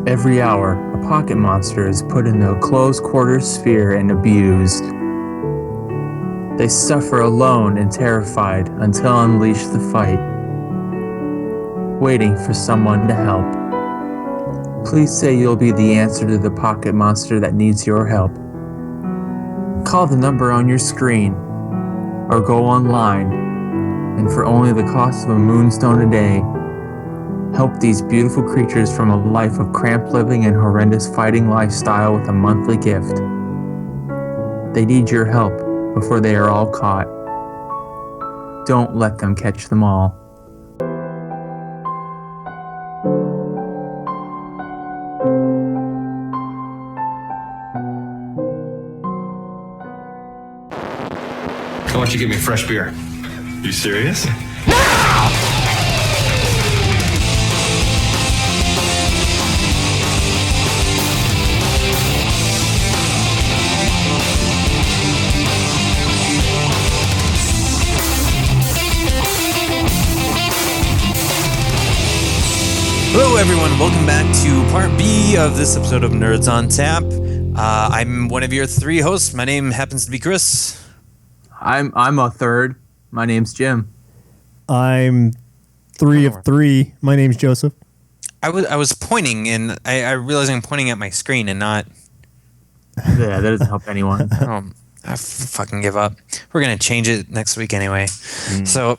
Every hour, a pocket monster is put into a closed quarter sphere and abused. They suffer alone and terrified until unleash the fight, waiting for someone to help. Please say you'll be the answer to the pocket monster that needs your help. Call the number on your screen or go online, and for only the cost of a moonstone a day, help these beautiful creatures from a life of cramped living and horrendous fighting lifestyle with a monthly gift. They need your help before they are all caught. Don't let them catch them all. I want you to get me fresh beer. You serious? Hello everyone, welcome back to part B of this episode of Nerds on Tap. I'm one of your three hosts. My name happens to be Chris. I'm a third. My name's Jim. I'm three of three. My name's Joseph. I was pointing, and I realized I'm pointing at my screen and not... Yeah, that doesn't help anyone. I fucking give up. We're going to change it next week anyway. So,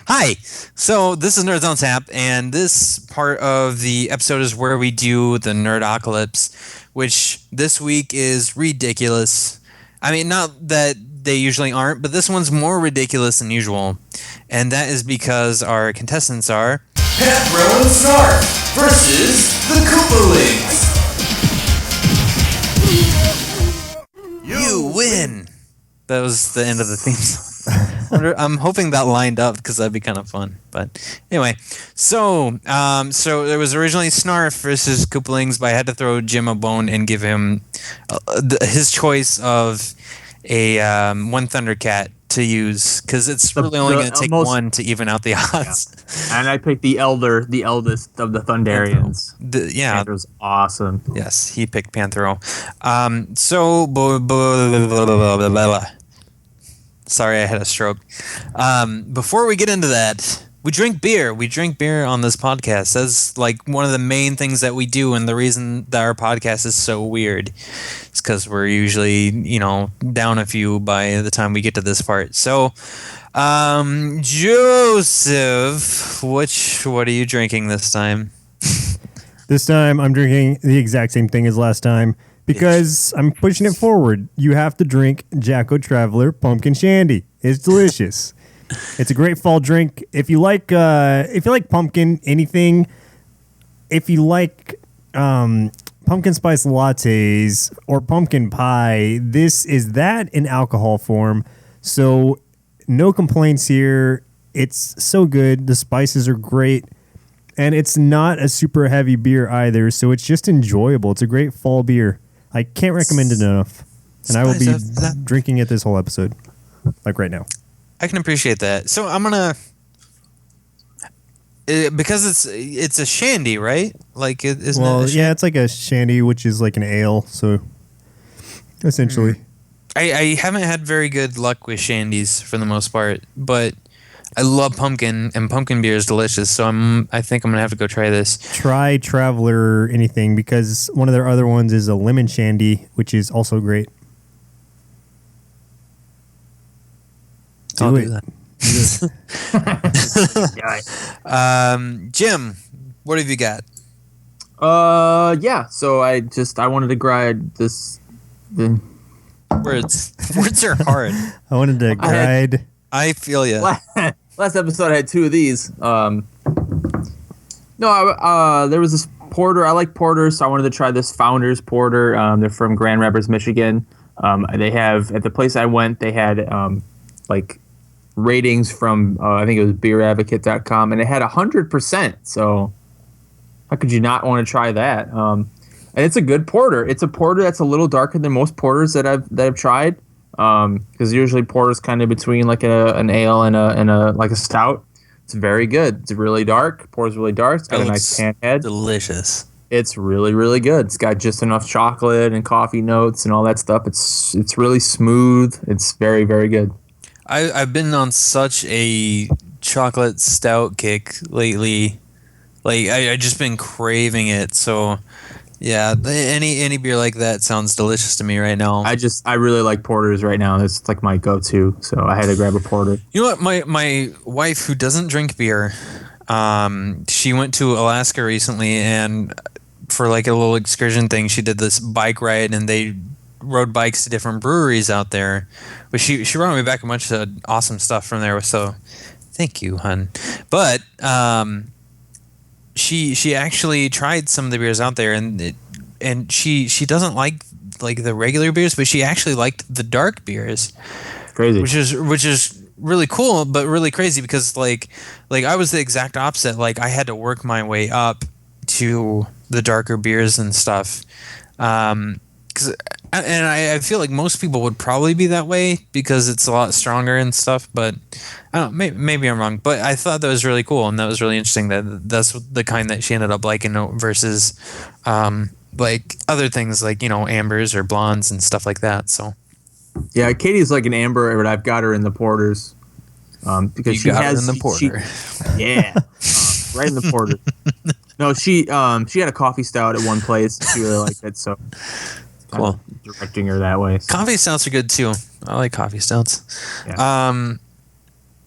hi. So, this is Nerds on Tap, and this part of the episode is where we do the Nerdocalypse, which this week is ridiculous. I mean, not that they usually aren't, but this one's more ridiculous than usual. And that is because our contestants are... Panthro and Snarf versus the Koopalings. You win! That was the end of the theme song. I'm hoping that lined up because that'd be kind of fun. But anyway, so there was originally Snarf versus Koopalings, but I had to throw Jim a bone and give him his choice of a one Thundercat to use because it's really only going to take one to even out the odds. Yeah. And I picked the eldest of the Thundarians. Yeah, Panthro's awesome. Yes, he picked Panthro. Sorry, I had a stroke. Before we get into that, we drink beer. We drink beer on this podcast. That's like one of the main things that we do, and the reason that our podcast is so weird is because we're usually, down a few by the time we get to this part. So, Joseph, what are you drinking this time? This time I'm drinking the exact same thing as last time because I'm pushing it forward. You have to drink Jacko Traveler Pumpkin Shandy. It's delicious. It's a great fall drink. If you like pumpkin anything, if you like pumpkin spice lattes or pumpkin pie, this is that in alcohol form. So no complaints here. It's so good. The spices are great. And it's not a super heavy beer either, so it's just enjoyable. It's a great fall beer. I can't recommend it enough. And I will be drinking it this whole episode, like right now. I can appreciate that. So I'm gonna, because it's a shandy, right? Like, isn't it? Well, yeah, it's like a shandy, which is like an ale. So essentially, I haven't had very good luck with shandies for the most part, but I love pumpkin, and pumpkin beer is delicious. So I think I'm gonna have to go try this. Try Traveler anything because one of their other ones is a lemon shandy, which is also great. I'll do that. Jim, what have you got? Yeah. So I wanted to grind this. Words are hard. I wanted to grind. I feel you. Last episode I had two of these. There was this porter. I like porters, so I wanted to try this Founders Porter. They're from Grand Rapids, Michigan. They have at the place I went. They had like ratings from I think it was beeradvocate.com, and it had 100%. So how could you not want to try that? And it's a good porter. It's a porter that's a little darker than most porters that I've tried. Because usually porter's kind of between like an ale and a like a stout. It's very good. It's really dark. Pours really dark. It's got a nice pan head. Delicious. It's really, really good. It's got just enough chocolate and coffee notes and all that stuff. It's really smooth. It's very, very good. I've been on such a chocolate stout kick lately. Like I just been craving it. So yeah, any beer like that sounds delicious to me right now. I really like porters right now. That's like my go-to. So I had to grab a porter. You know what? My wife, who doesn't drink beer, she went to Alaska recently, and for like a little excursion thing, she did this bike ride, and they rode bikes to different breweries out there. But she brought me back a bunch of awesome stuff from there. So thank you, hun. But she actually tried some of the beers out there, and she doesn't like the regular beers, but she actually liked the dark beers. Crazy. Which is really cool, but really crazy because like I was the exact opposite. Like I had to work my way up to the darker beers and stuff. I feel like most people would probably be that way because it's a lot stronger and stuff, but I don't know, maybe I'm wrong, but I thought that was really cool, and that was really interesting that's the kind that she ended up liking versus like other things like, ambers or blondes and stuff like that. So yeah, Katie's like an amber, but I've got her in the porters because she has her in the porter. Right in the porter. No, she had a coffee stout at one place. She really liked it, so cool. Directing her that way. So. Coffee stouts are good too. I like coffee stouts. Yeah.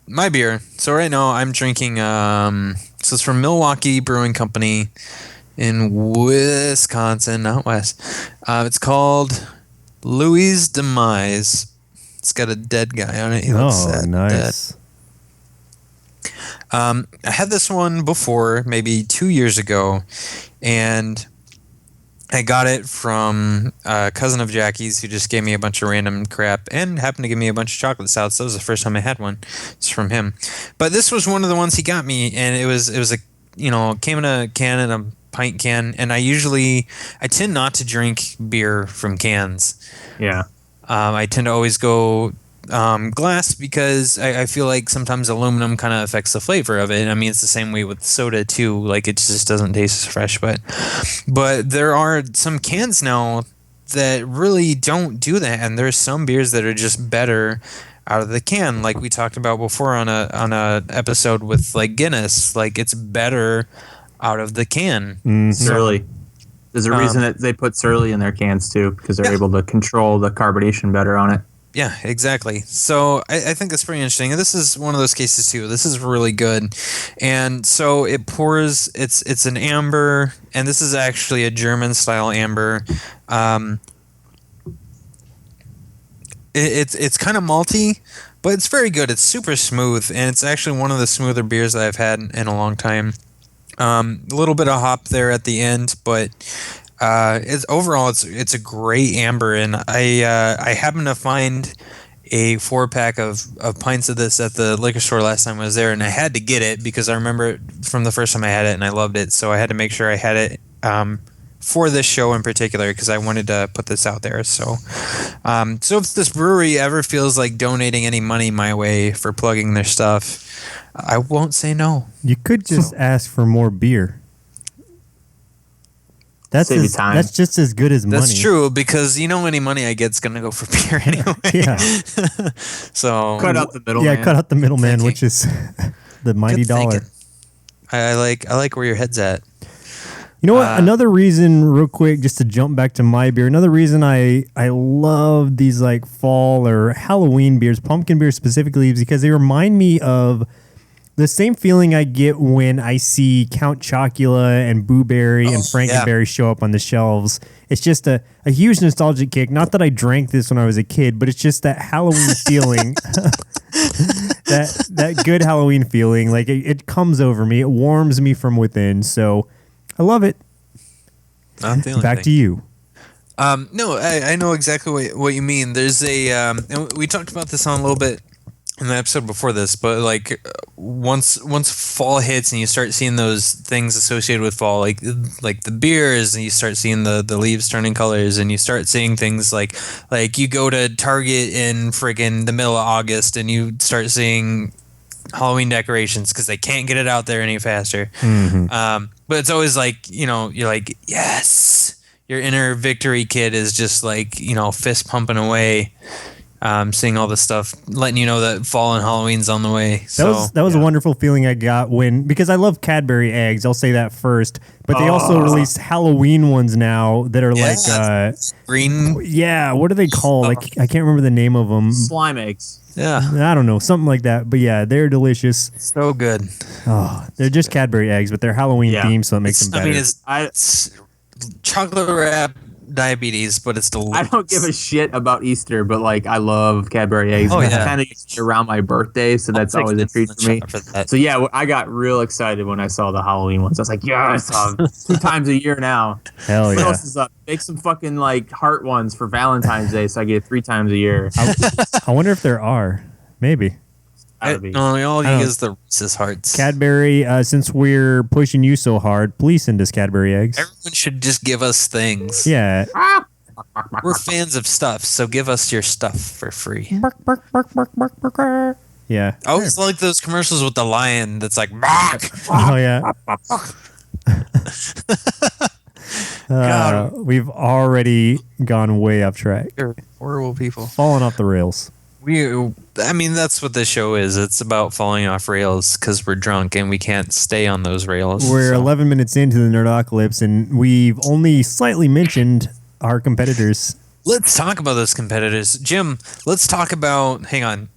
My beer. So right now I'm drinking. So it's from Milwaukee Brewing Company in Wisconsin, not West. It's called Louie's Demise. It's got a dead guy on it. He looks sad, nice. Dead. I had this one before, maybe 2 years ago, and I got it from a cousin of Jackie's who just gave me a bunch of random crap and happened to give me a bunch of chocolate stouts. That was the first time I had one. It's from him. But this was one of the ones he got me, and it was a, came in a can, in a pint can, and I tend not to drink beer from cans. Yeah. I tend to always go glass because I feel like sometimes aluminum kind of affects the flavor of it. I mean, it's the same way with soda too. Like it just doesn't taste as fresh. But there are some cans now that really don't do that, and there's some beers that are just better out of the can. Like we talked about before on a episode with like Guinness. Like it's better out of the can. Surly. There's a reason that they put Surly in their cans too, because they're able to control the carbonation better on it. Yeah, exactly. So I think that's pretty interesting. And this is one of those cases too. This is really good. And so it pours, it's an amber, and this is actually a German style amber. It's kind of malty, but it's very good. It's super smooth, and it's actually one of the smoother beers that I've had in a long time. A little bit of hop there at the end, but it's a great amber, and I happened to find a 4-pack of pints of this at the liquor store last time I was there, and I had to get it because I remember it from the first time I had it and I loved it, so I had to make sure I had it for this show in particular because I wanted to put this out there. So if this brewery ever feels like donating any money my way for plugging their stuff, I won't say no. You could just ask for more beer. That's just as good as money. That's true, because any money I get's gonna go for beer anyway. Yeah. So cut out the middleman. Yeah, cut out the middleman, which is the mighty Good dollar. thinking. I like where your head's at. You know what? Another reason, real quick, just to jump back to my beer. Another reason I love these like fall or Halloween beers, pumpkin beers specifically, is because they remind me of the same feeling I get when I see Count Chocula and Boo Berry and Frankenberry show up on the shelves. It's just a huge nostalgic kick. Not that I drank this when I was a kid, but it's just that Halloween feeling. that good Halloween feeling. Like it comes over me. It warms me from within. So I love it. Not the only Back thing. to you. No, I know exactly what you mean. There's and we talked about this on a little bit in the episode before this, but like once fall hits and you start seeing those things associated with fall, like the beers, and you start seeing the leaves turning colors, and you start seeing things like you go to Target in friggin' the middle of August and you start seeing Halloween decorations because they can't get it out there any faster. But it's always like, you're like, yes, your inner victory kid is just like, fist pumping away, seeing all this stuff, letting you know that fall and Halloween's on the way. That was a wonderful feeling I got because I love Cadbury eggs. I'll say that first. But they also released Halloween ones now that are like green. Yeah, what are they called? I can't remember the name of them. Slime eggs. Yeah, I don't know, something like that. But yeah, they're delicious. So good. Oh, they're just Cadbury eggs, but they're Halloween themed, so it makes them better. I mean, it's chocolate wrap diabetes, but it's delicious. I don't give a shit about Easter, but like I love Cadbury eggs. Oh, It's yeah. kind of around my birthday, so that's always a treat for me. So yeah, I got real excited when I saw the Halloween ones. I was like, yes, 2 times a year now. Hell What yeah. else is up? Make some fucking like heart ones for Valentine's Day, so I get it 3 times a year. I wonder if there are. Maybe. All he is the Reese's hearts. Cadbury, since we're pushing you so hard, please send us Cadbury eggs. Everyone should just give us things. Yeah. We're fans of stuff, so give us your stuff for free. Yeah. I always like those commercials with the lion that's like, bark! Oh yeah. We've already gone way off track. You're horrible people. Falling off the rails. I mean, that's what this show is. It's about falling off rails because we're drunk and we can't stay on those rails. We're 11 minutes into the Nerdocalypse, and we've only slightly mentioned our competitors. Let's talk about those competitors. Jim, let's talk about... Hang on.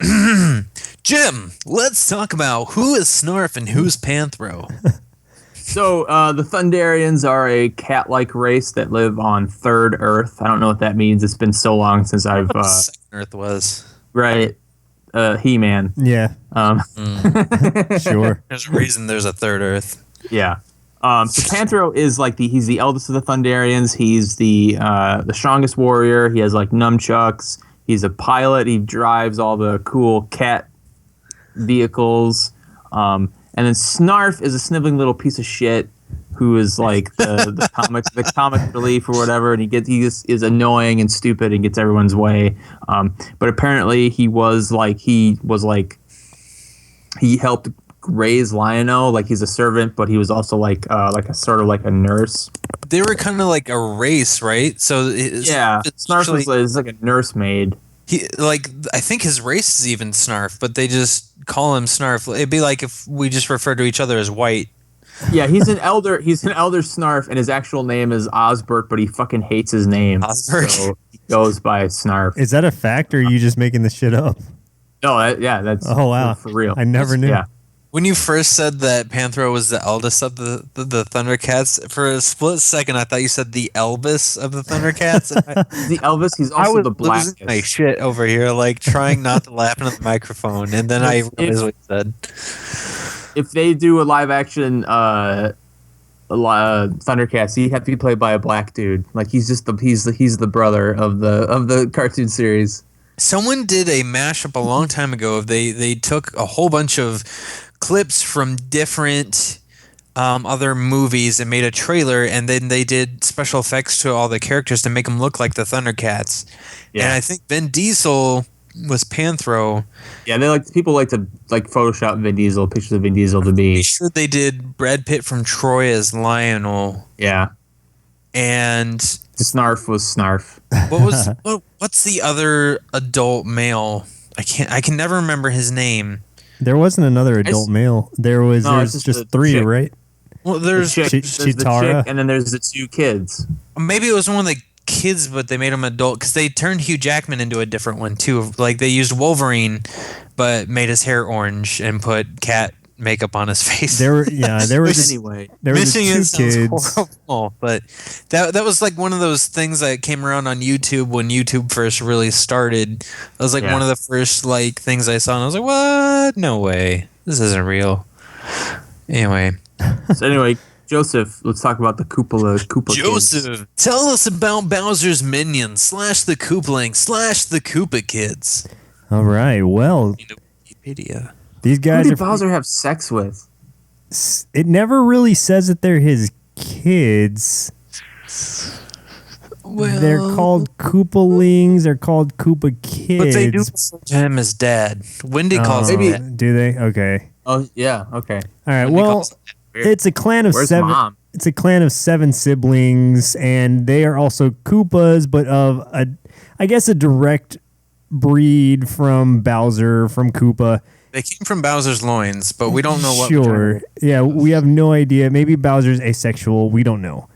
Jim, let's talk about who is Snarf and who's Panthro. So the Thunderians are a cat-like race that live on Third Earth. I don't know what that means. It's been so long since I've... Second Earth was... Right. He-Man. Yeah. Sure. There's a reason there's a Third Earth. Yeah. So Panthro is like he's the eldest of the Thunderians. He's the strongest warrior. He has like nunchucks. He's a pilot. He drives all the cool cat vehicles. And then Snarf is a sniveling little piece of shit who is like the comic relief or whatever, and he is annoying and stupid and gets everyone's way. But apparently he helped raise Lion-O, like he's a servant, but he was also like a sort of like a nurse. They were kind of like a race, right? So Snarf is like a nursemaid. I think his race is even Snarf, but they just call him Snarf. It'd be like if we just refer to each other as white. Yeah, he's an elder Snarf, and his actual name is Osbert, but he fucking hates his name. Osbert. So he goes by Snarf. Is that a fact, or are you just making this shit up? No, that's Oh wow, for real. I never knew. Yeah. When you first said that Panthro was the eldest of the Thundercats, for a split second I thought you said the Elvis of the Thundercats. The Elvis, he's also the blackest. My shit over here, like trying not to laugh into the microphone, and then I realized what you said. If they do a live action Thundercats, he'd have to be played by a black dude. Like he's the brother of the cartoon series. Someone did a mashup a long time ago. They took a whole bunch of clips from different other movies and made a trailer, and then they did special effects to all the characters to make them look like the Thundercats. Yeah. And I think Vin Diesel was Panthro. Yeah, people like to Photoshop Vin Diesel, pictures of Vin Diesel to be. I'm sure they did Brad Pitt from Troy as Lionel. Yeah. And Snarf was Snarf. What's the other adult male? I can never remember his name. There wasn't another adult male. There's just 3, chick. right? Well, there's the chick, and then there's the 2 kids. Maybe it was one of the kids, but they made him adult because they turned Hugh Jackman into a different one too. Like they used Wolverine, but made his hair orange and put cat makeup on his face. There were anyway. There were Missing the it 2 sounds kids. horrible, but that was like one of those things that came around on YouTube when YouTube first really started. It was like one of the first like things I saw, and I was like, "What? No way! This isn't real." Anyway. Joseph, let's talk about the Koopa Joseph, kids. Tell us about Bowser's Minions / the Koopalings / the Koopa Kids. All right. Well, Wikipedia. These guys Who did Bowser have sex with? It never really says that they're his kids. They're called Koopalings. They're called Koopa Kids. But they do refer to him as dad. Wendy calls him maybe- dad. Do they? Okay. Oh yeah. Okay. All right. Wendy Well, calls him dad. it's a clan of Where's 7. Mom? It's a clan of 7 siblings, and they are also Koopas, but of I guess a direct breed from Bowser, from Koopa. They came from Bowser's loins, but we don't know what. Sure. Yeah, we have no idea. Maybe Bowser's asexual. We don't know.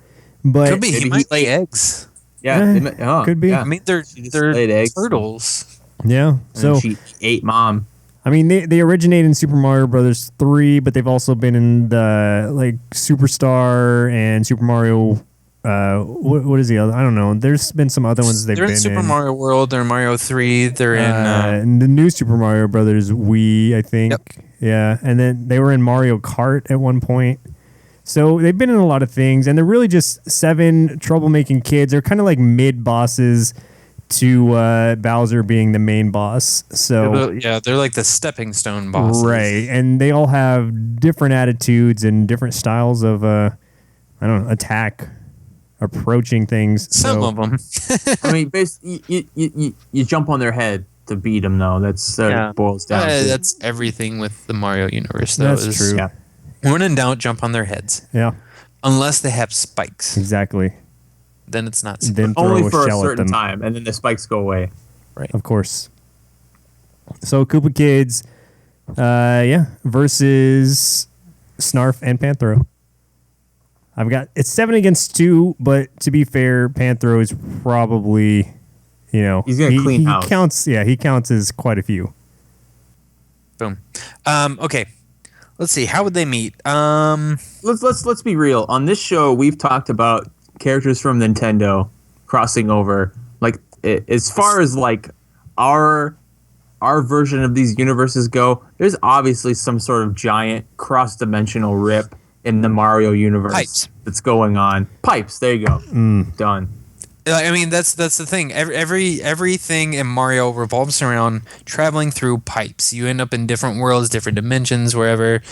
But Could be. He Maybe might he- lay eggs. Yeah. Eh, they might- oh, could be. Yeah. I mean, they're just laid eggs. turtles. yeah. So And she ate Mom. I mean, they originate in Super Mario Brothers 3, but they've also been in the like Superstar and Super Mario. What is the other? I don't know. There's been some other ones they've They're been in Super Mario World. They're in Mario 3. They're in the new Super Mario Brothers Wii, I think. Yep. Yeah, and then they were in Mario Kart at one point. So they've been in a lot of things, and they're really just 7 troublemaking kids. They're kind of like mid bosses to Bowser being the main boss. So they're like the stepping stone bosses. right, and they all have different attitudes and different styles of I don't know, attack, approaching things. Some So- of them. I mean, basically, you jump on their head to beat them, though. That's it boils down to. That's everything with the Mario universe. That's true. Yeah. When in doubt, jump on their heads. Yeah, Unless they have spikes. exactly. Then it's not. Then throw Only a for a shell at certain them. time, and then the spikes go away. Of course. So Koopa Kids, versus Snarf and Panthro. It's 7 against 2, but to be fair, Panthro is probably, He's gonna clean house. counts. Yeah, he counts as quite a few. Boom. Okay. Let's see. How would they meet? Let's be real. On this show, we've talked about characters from Nintendo crossing over. Like as far as like our version of these universes go, there's obviously some sort of giant cross-dimensional rip in the Mario universe Pipes. that's going on. Pipes. There you go. Done. I mean, that's the thing. Everything in Mario revolves around traveling through pipes. You end up in different worlds, different dimensions, wherever.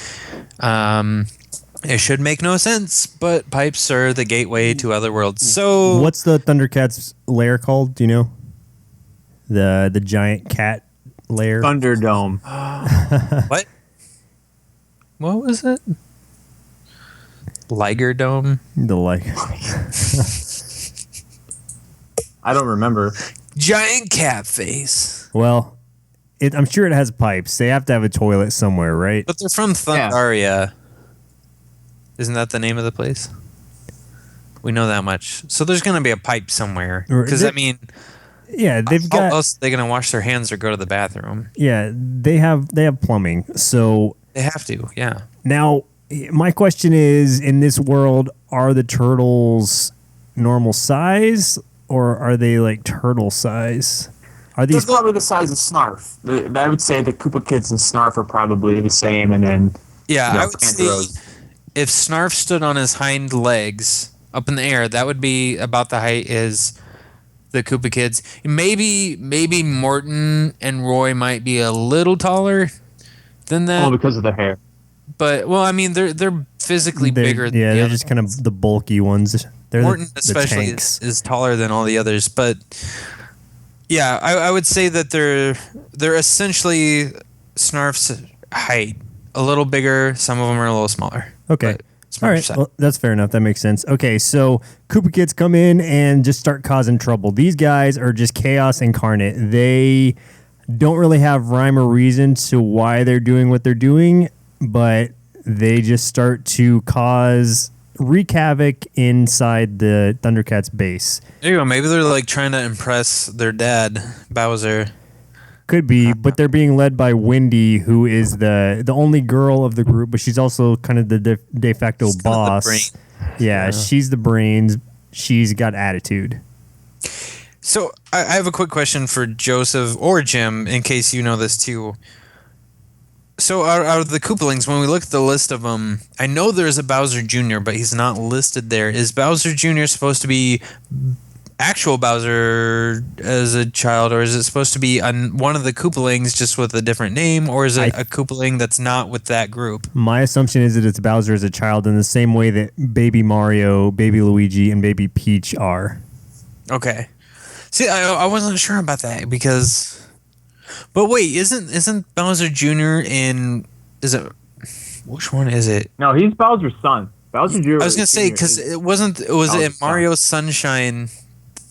It should make no sense, but pipes are the gateway to other worlds. So What's the Thundercats lair called? Do you know? The giant cat lair. Thunderdome. what? What was it? Liger Dome? The like. I don't remember. Giant cat face. Well, I'm sure it has pipes. They have to have a toilet somewhere, right? But they're from Thundaria. Isn't that the name of the place? We know that much. So there's going to be a pipe somewhere. Because, I mean, Yeah, they've how got. else are they going to wash their hands or go to the bathroom? Yeah, they have plumbing. So They have to, yeah. now, my question is: in this world, are the turtles normal size, or are they like turtle size? Are They're these? probably the size of Snarf. I would say the Koopa Kids and Snarf are probably the same, and then Yeah, you know, I would say Panthros. if Snarf stood on his hind legs up in the air, that would be about the height as the Koopa Kids. Maybe Morton and Roy might be a little taller than that. Oh, because of the hair. But well, I mean, they're physically bigger. Than Yeah, the they're other. just kind of the bulky ones. They're Morton the especially tanks. is taller than all the others. But yeah, I would say that they're essentially Snarf's height, a little bigger. Some of them are a little smaller. Okay. But it's All right, percent. well, that's fair enough. That makes sense. Okay, so Koopa Kids come in and just start causing trouble. These guys are just chaos incarnate. They don't really have rhyme or reason to why they're doing what they're doing, but they just start to wreak havoc inside the Thundercats base. There you go. Maybe they're like trying to impress their dad, Bowser. Could be, but they're being led by Wendy, who is the only girl of the group, but she's also kind of the de facto She's kind of the boss. brain. Yeah, she's the brains. She's got attitude. So I have a quick question for Joseph or Jim, in case you know this too. So out of the Koopalings, when we look at the list of them, I know there's a Bowser Jr., but he's not listed there. Is Bowser Jr. supposed to be actual Bowser as a child, or is it supposed to be one of the Koopalings just with a different name, or is it a Koopaling that's not with that group? My assumption is that it's Bowser as a child in the same way that Baby Mario, Baby Luigi, and Baby Peach are. Okay. See, I wasn't sure about that because, but wait, isn't Bowser Jr. in? Is it? Which one is it? No, he's Bowser's son. Bowser Jr. I was gonna say because it wasn't. Was it in Bowser's Mario Sunshine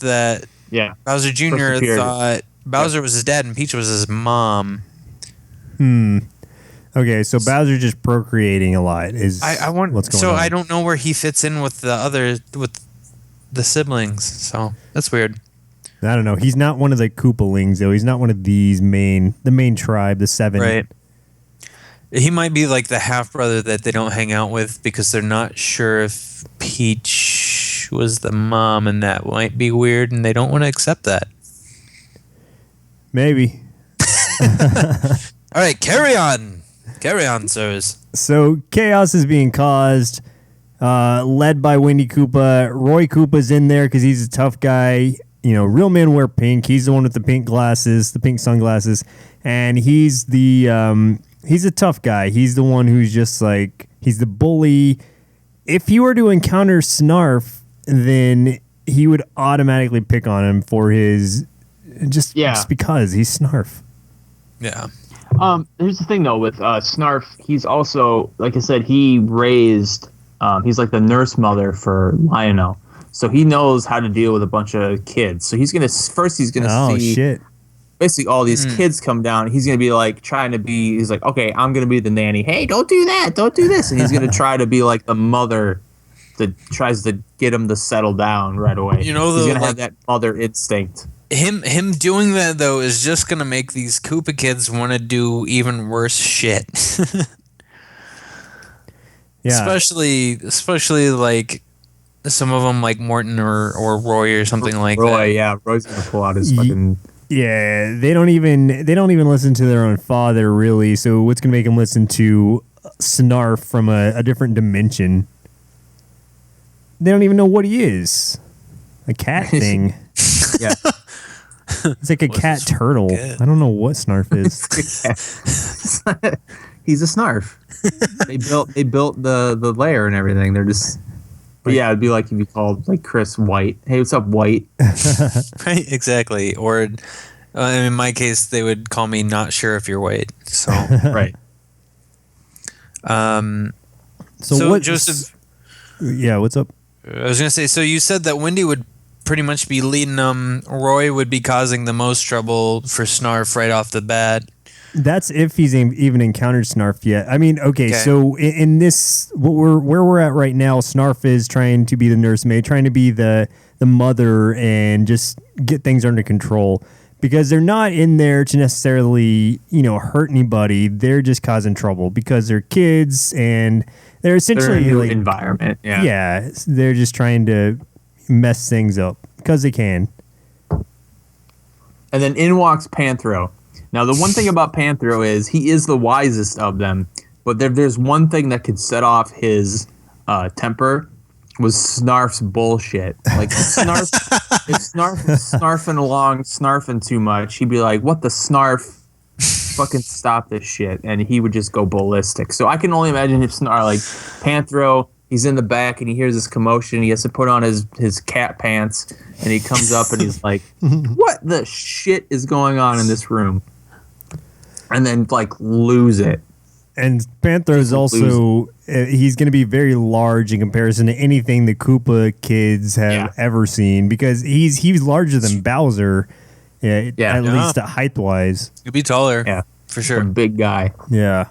that Yeah. Bowser Jr. Persevered. thought Bowser was his dad and Peach was his mom? Okay, so Bowser just procreating a lot is I want. what's going so on. I don't know where he fits in with the siblings. So that's weird. I don't know. He's not one of the Koopalings, though. He's not one of the main tribe, the 7. Right. He might be like the half brother that they don't hang out with because they're not sure if Peach was the mom, and that might be weird, and they don't want to accept that. Maybe. All right, carry on. Carry on, sirs. So chaos is being caused, led by Wendy Koopa. Roy Koopa's in there because he's a tough guy. You know, real men wear pink. He's the one with the pink glasses, the pink sunglasses, and he's a tough guy. He's the one who's just like, he's the bully. If you were to encounter Snarf, then he would automatically pick on him for his just because he's Snarf. Yeah. Here's the thing though with Snarf, he's also, like I said, he raised he's like the nurse mother for Lionel. So he knows how to deal with a bunch of kids. So he's gonna see basically all these kids come down. He's gonna be like he's like, okay, I'm gonna be the nanny. Hey, don't do that, don't do this, and he's gonna try to be like the mother that tries to get him to settle down right away. You know, he's gonna have that mother instinct. Him doing that though is just gonna make these Koopa kids want to do even worse shit. Yeah, especially like some of them, like Morton or Roy or something like that. Roy, yeah, Roy's gonna pull out his fucking. Yeah, they don't even listen to their own father really. So what's gonna make them listen to Snarf from a different dimension? They don't even know what he is. A cat thing. Yeah. It's like a cat turtle. I don't know what Snarf is. He's a Snarf. They built the lair and everything. They're just. But yeah, it'd be like if you called like Chris White. Hey, what's up, White? Right, exactly. Or in my case, they would call me not sure if you're white. So right. So what, Joseph? Yeah, what's up? I was gonna say. So you said that Wendy would pretty much be leading them. Roy would be causing the most trouble for Snarf right off the bat. That's if he's even encountered Snarf yet. I mean, okay. So in this, where we're at right now, Snarf is trying to be the nursemaid, trying to be the mother, and just get things under control. Because they're not in there to necessarily, hurt anybody. They're just causing trouble because they're kids and they're essentially in a new like environment. Yeah. Yeah, they're just trying to mess things up because they can. And then in walks Panthro. Now, the one thing about Panthro is he is the wisest of them, but there's one thing that could set off his temper was Snarf's bullshit. Like, if Snarf was snarfing too much, he'd be like, what the Snarf? Fucking stop this shit. And he would just go ballistic. So I can only imagine if Panthro, he's in the back and he hears this commotion. He has to put on his cat pants and he comes up and he's like, what the shit is going on in this room? And then lose it. And Panthro's also, he's going to be very large in comparison to anything the Koopa kids have ever seen because he's larger than Bowser, at least height-wise. He'll be taller, for sure. A big guy. Yeah.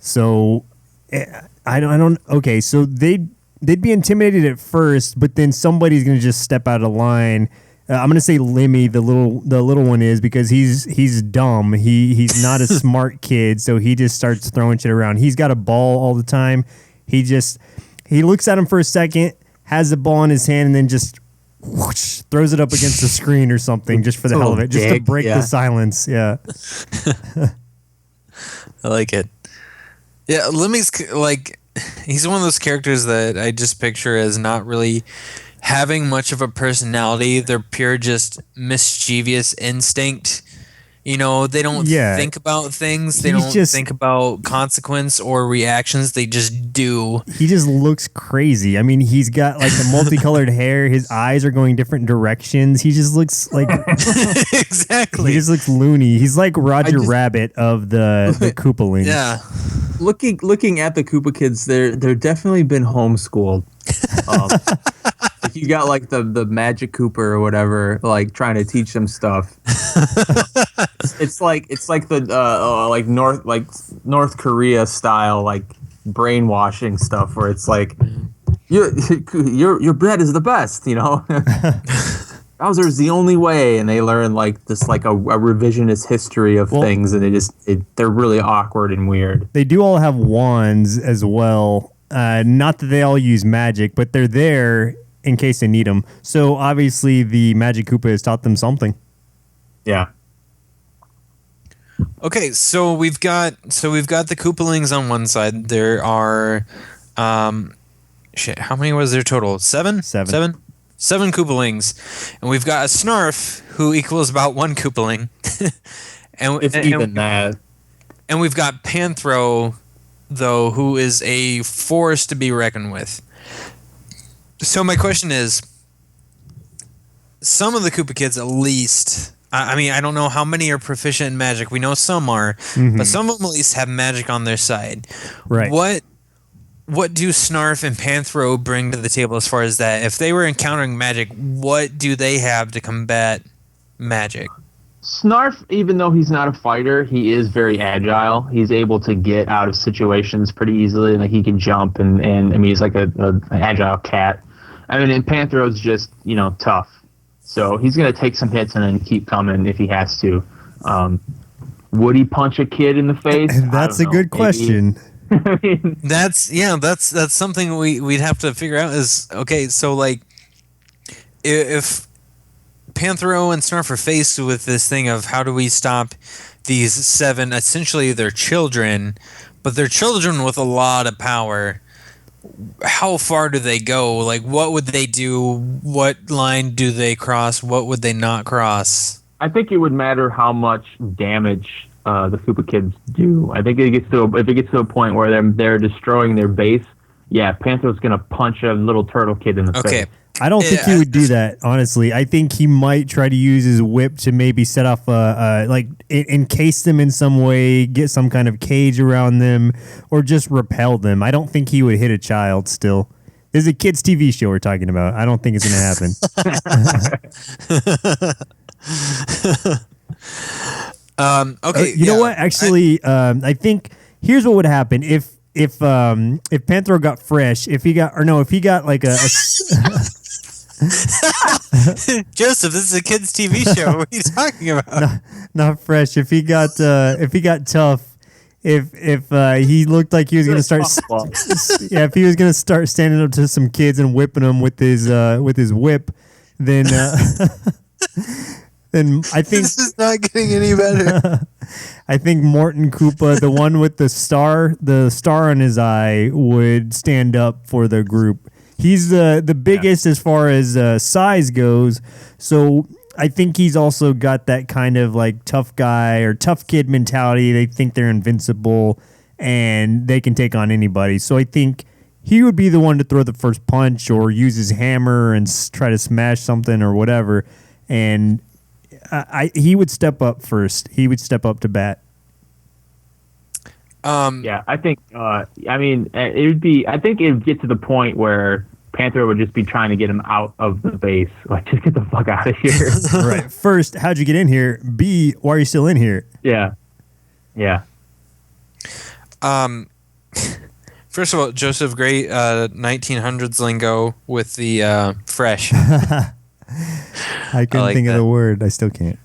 So, I don't. Okay, so they'd be intimidated at first, but then somebody's going to just step out of line. I'm going to say Lemmy, the little one is because he's dumb. He's not a smart kid, so he just starts throwing shit around. He's got a ball all the time. He looks at him for a second, has the ball in his hand, and then just whoosh, throws it up against the screen or something just for the hell of it, just to break the silence. Yeah. I like it. Yeah, Lemmy's he's one of those characters that I just picture as not really having much of a personality. They're pure just mischievous instinct. You know, they don't Yeah. think about things. They He's don't just- think about consequence or reactions. They just do. He just looks crazy. I mean, he's got like the multicolored hair. His eyes are going different directions. He just looks like Exactly. he just looks loony. He's like Roger Rabbit of the Koopalings. Yeah. Looking at the Koopa kids, they're definitely been homeschooled. Like you got like the Magic Cooper or whatever, like trying to teach them stuff. it's like the like North Korea style like brainwashing stuff where it's like your bread is the best, you know. Bowser's the only way, and they learn like this like a revisionist history of things, and they're really awkward and weird. They do all have wands as well. Not that they all use magic, but they're there in case they need them. So obviously the Magic Koopa has taught them something. Yeah. Okay, so we've got the Koopalings on one side. There are how many was there total? Seven Koopalings. And we've got a Snarf who equals about one Koopaling. Even that. And we've got Panthro, though, who is a force to be reckoned with. So my question is, some of the Koopa kids at least, I mean, I don't know how many are proficient in magic. We know some are, but some of them at least have magic on their side. Right. What do Snarf and Panthro bring to the table as far as that? If they were encountering magic, what do they have to combat magic? Snarf, even though he's not a fighter, he is very agile. He's able to get out of situations pretty easily. Like he can jump, and I mean he's like an agile cat. I mean, and Panthro's just tough, so he's gonna take some hits and then keep coming if he has to. Would he punch a kid in the face? That's a good question. I mean, That's something we'd have to figure out. Is okay. So like, if Panthro and Snarf are faced with this thing of how do we stop these seven, essentially their children, but they're children with a lot of power. How far do they go? Like, what would they do? What line do they cross? What would they not cross? I think it would matter how much damage the Koopa kids do. I think if it gets to a point where they're destroying their base, yeah, Panthro's gonna punch a little turtle kid in the face. I don't think he would do that, honestly. I think he might try to use his whip to maybe set off encase them in some way, get some kind of cage around them, or just repel them. I don't think he would hit a child still. This is a kid's TV show we're talking about. I don't think it's going to happen. Okay. You know what? Actually, I think here's what would happen if Panthro got fresh. If he got like a Joseph, this is a kid's TV show. What are you talking about? not fresh. If he got tough, if he looked like he was gonna start, if he was gonna start standing up to some kids and whipping them with his whip, then then I think this is not getting any better. I think Morton Koopa, the one with the star on his eye, would stand up for the group. He's the biggest as far as size goes, so I think he's also got that kind of like tough guy or tough kid mentality. They think they're invincible and they can take on anybody. So I think he would be the one to throw the first punch or use his hammer and try to smash something or whatever. And he would step up first. He would step up to bat. Yeah, I think. I mean, it would be. I think it would get to the point where Panthro would just be trying to get him out of the base. Like, just get the fuck out of here. Right. First, how'd you get in here? B, why are you still in here? Yeah. Yeah. First of all, Joseph, great 1900s lingo with the fresh. I couldn't think of the word. I still can't.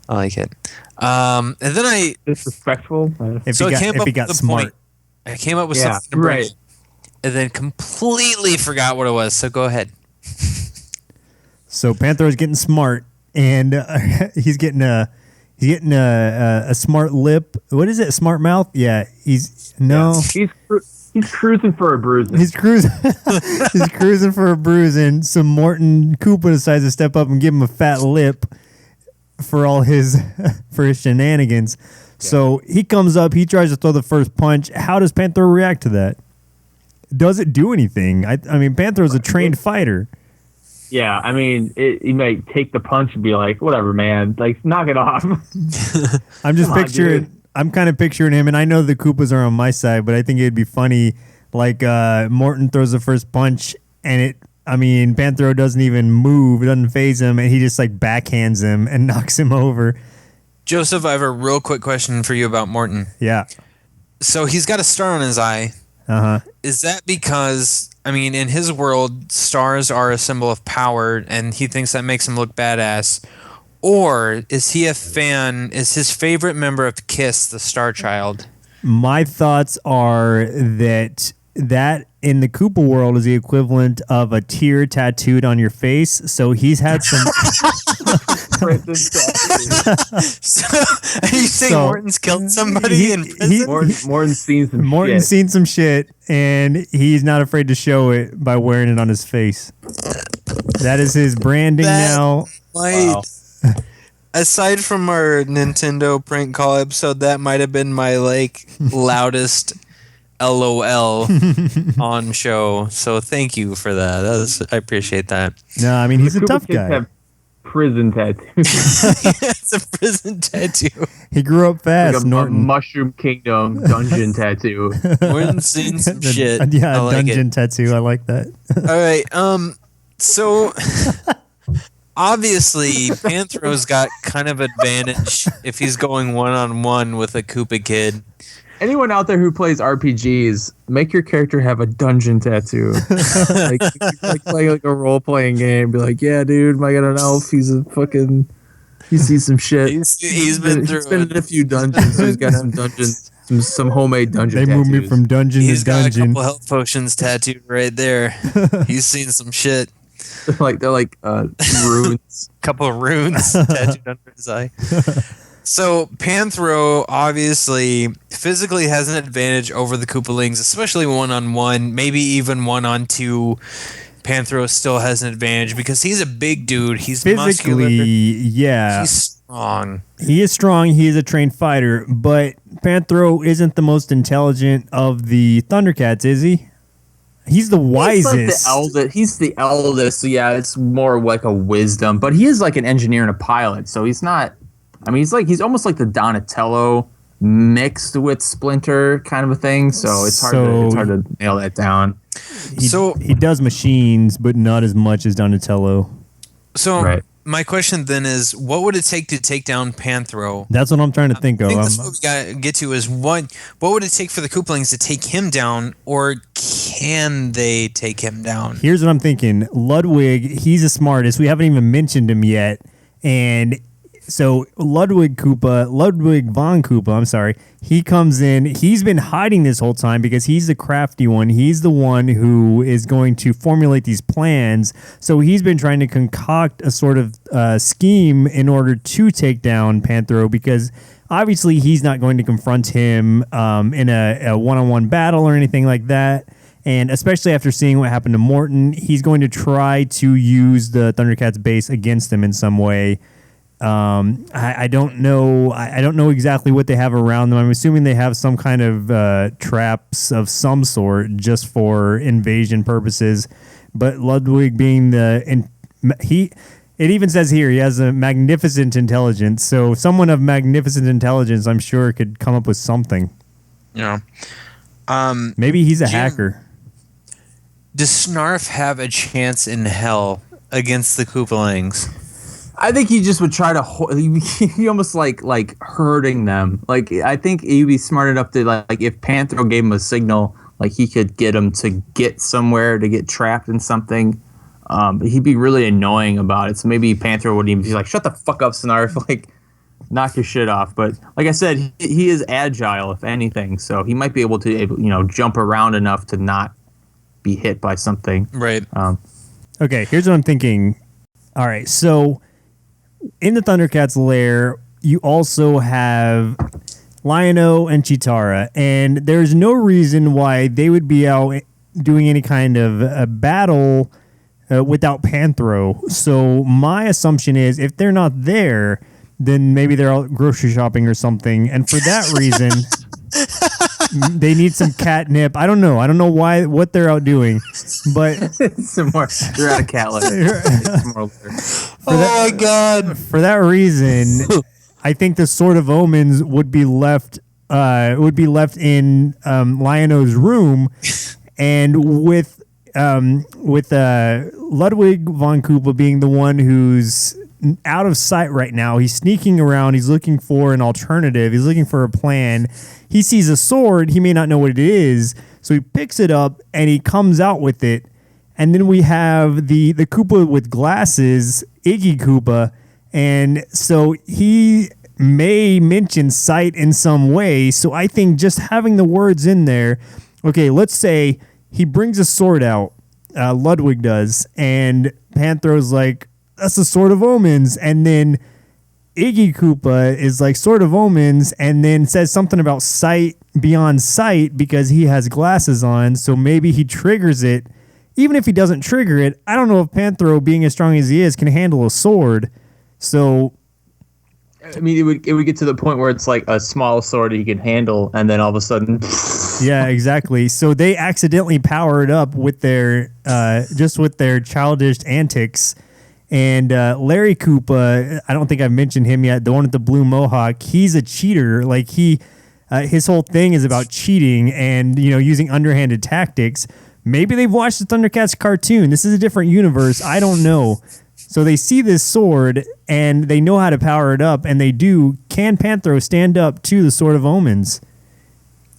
I like it. And then Disrespectful. If he got smart. point. I came up with something to bring, and then completely forgot what it was. So go ahead. So Panthro's getting smart, and he's getting a smart lip. What is it? Smart mouth? Yeah. He's cruising for a bruising. He's cruising. He's cruising for a bruising. So Morton Koopa decides to step up and give him a fat lip. for all his for his shenanigans. So he comes up, he tries to throw the first punch. How does Panthro react to that? Does it do anything? I mean, Panthro's a trained fighter. Yeah, I mean, he might take the punch and be like, "Whatever, man. Like, knock it off." I'm just Come on, picturing. dude. I'm kind of picturing him, and I know the Koopas are on my side, but I think it'd be funny. Like Morton throws the first punch, and Panthro doesn't even move, it doesn't phase him, and he just like backhands him and knocks him over. Joseph, I have a real quick question for you about Morton. Yeah. So he's got a star on his eye. Is that because, in his world, stars are a symbol of power, and he thinks that makes him look badass? Or is he a fan? Is his favorite member of Kiss the Star Child? My thoughts are that in the Koopa world is the equivalent of a tear tattooed on your face. So he's had some. So, are you saying Morton's killed somebody in prison? Morton's seen some Morton's shit. seen some shit, and he's not afraid to show it by wearing it on his face. That is his branding now. Wow. Aside from our Nintendo prank call episode, that might have been my loudest LOL on show. So thank you for that. I appreciate that. No, he's a Koopa tough kids guy. have prison tattoos. It's a prison tattoo. He grew up fast, Like a Norton. Mushroom Kingdom dungeon tattoo. Morton's seen some shit. Yeah, I like dungeon it. tattoo. I like that. All right. So obviously, Panthro's got kind of advantage if he's going one-on-one with a Koopa kid. Anyone out there who plays RPGs, make your character have a dungeon tattoo. like play like a role playing game. Be like, yeah, dude, I got an elf. He sees some shit. He's been through He's been in a few dungeons. So he's got some dungeons, some homemade dungeon They tattoos. moved me from dungeon He's to got a dungeon. couple health potions tattooed right there. He's seen some shit. they're like runes. Couple of runes tattooed under his eye. So Panthro obviously physically has an advantage over the Koopalings, especially one-on-one, maybe even one-on-two. Panthro still has an advantage because he's a big dude. He's muscular. Physically, yeah. He's strong. He is strong. He is a trained fighter, but Panthro isn't the most intelligent of the Thundercats, is he? He's the wisest. He's the eldest. So yeah, it's more like a wisdom. But he is like an engineer and a pilot. So he's not. He's almost like the Donatello mixed with Splinter kind of a thing. So it's hard to nail that down. He does machines, but not as much as Donatello. So Right. my question then is, what would it take to take down Panthro? That's what I'm trying to think I of. think that's what we got to get to is what would it take for the Koopalings to take him down, or can they take him down? Here's what I'm thinking. Ludwig, he's the smartest. We haven't even mentioned him yet. And so Ludwig von Koopa, I'm sorry, he comes in. He's been hiding this whole time because he's the crafty one. He's the one who is going to formulate these plans. So he's been trying to concoct a sort of scheme in order to take down Panthro, because obviously he's not going to confront him in a one-on-one battle or anything like that. And especially after seeing what happened to Morton, he's going to try to use the Thundercats base against him in some way. I don't know. I don't know exactly what they have around them. I'm assuming they have some kind of traps of some sort just for invasion purposes. But Ludwig being it even says here he has a magnificent intelligence. So someone of magnificent intelligence, I'm sure, could come up with something. Yeah. Maybe he's a Jim, hacker. Does Snarf have a chance in hell against the Koopalings? I think he just would try to. He almost like hurting them. Like I think he'd be smart enough to like if Panthro gave him a signal, like he could get him to get somewhere to get trapped in something. But he'd be really annoying about it. So maybe Panthro would even be like, "Shut the fuck up, Snarf! Like, knock your shit off." But like I said, he is agile, if anything. So he might be able to, jump around enough to not be hit by something. Right. Okay, here's what I'm thinking. All right, so in the Thundercats lair, you also have Lion-O and Chitara, and there's no reason why they would be out doing any kind of a battle without Panthro. So my assumption is if they're not there, then maybe they're out grocery shopping or something. And for that reason, they need some catnip. I don't know. I don't know what they're out doing, but Some more. You're out of cat litter. Some more litter. Oh my god! for that reason, I think the Sword of Omens would be left in Lion-O's room, and with Ludwig von Koopa being the one who's out of sight right now. He's sneaking around. He's looking for an alternative. He's looking for a plan. He sees a sword. He may not know what it is, so he picks it up and he comes out with it. And then we have the Koopa with glasses, Iggy Koopa, and so he may mention sight in some way. So I think just having the words in there. Okay, let's say he brings a sword out. Ludwig does, and Panthro's like, "That's the Sword of Omens," and then Iggy Koopa is like Sword of Omens, and then says something about sight beyond sight because he has glasses on. So maybe he triggers it. Even if he doesn't trigger it, I don't know if Panthro, being as strong as he is, can handle a sword. So I mean, it would get to the point where it's like a small sword he can handle, and then all of a sudden, yeah, exactly. So they accidentally power it up with their just with their childish antics. And Larry Koopa, I don't think I've mentioned him yet. The one with the blue mohawk, he's a cheater. Like his whole thing is about cheating and using underhanded tactics. Maybe they've watched the Thundercats cartoon. This is a different universe. I don't know. So they see this sword and they know how to power it up, and they do. Can Panthro stand up to the Sword of Omens?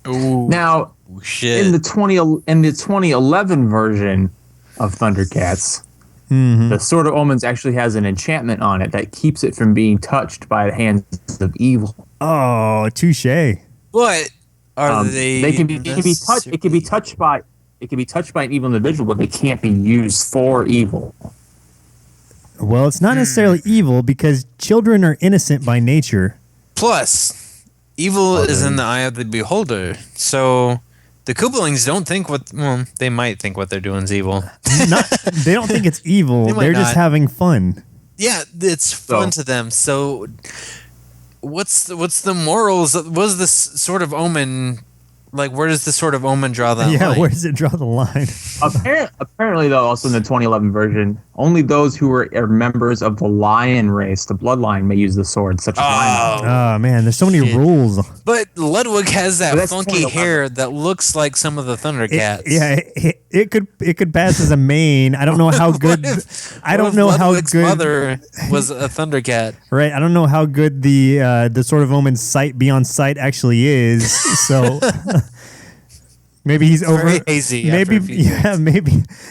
Ooh, now shit. in the 2011 version of Thundercats, the Sword of Omens actually has an enchantment on it that keeps it from being touched by the hands of evil. Oh, touche. But are they? It can be touched. It can be touched by an evil individual, but they can't be used for evil. Well, it's not necessarily evil because children are innocent by nature. Plus, evil is in the eye of the beholder. So the Koopalings don't think they might think what they're doing is evil. They don't think it's evil. They're just having fun. Yeah, it's fun to them. So what's the morals? What's this sort of omen? Like, where does the Sword of Omen draw that line? Yeah, where does it draw the line? Apparently, though, also in the 2011 version, only those who are members of the lion race, the bloodline, may use the sword, such as lion. Oh, man, there's so many rules. But Ludwig has that that's funky 2011. hair that looks like some of the Thundercats. It could pass as a main. I don't know how good. I don't know how Ludwig's good. mother was a Thundercat. Right, I don't know how good the Sword of Omen's sight beyond sight actually is. So maybe he's over. Very hazy.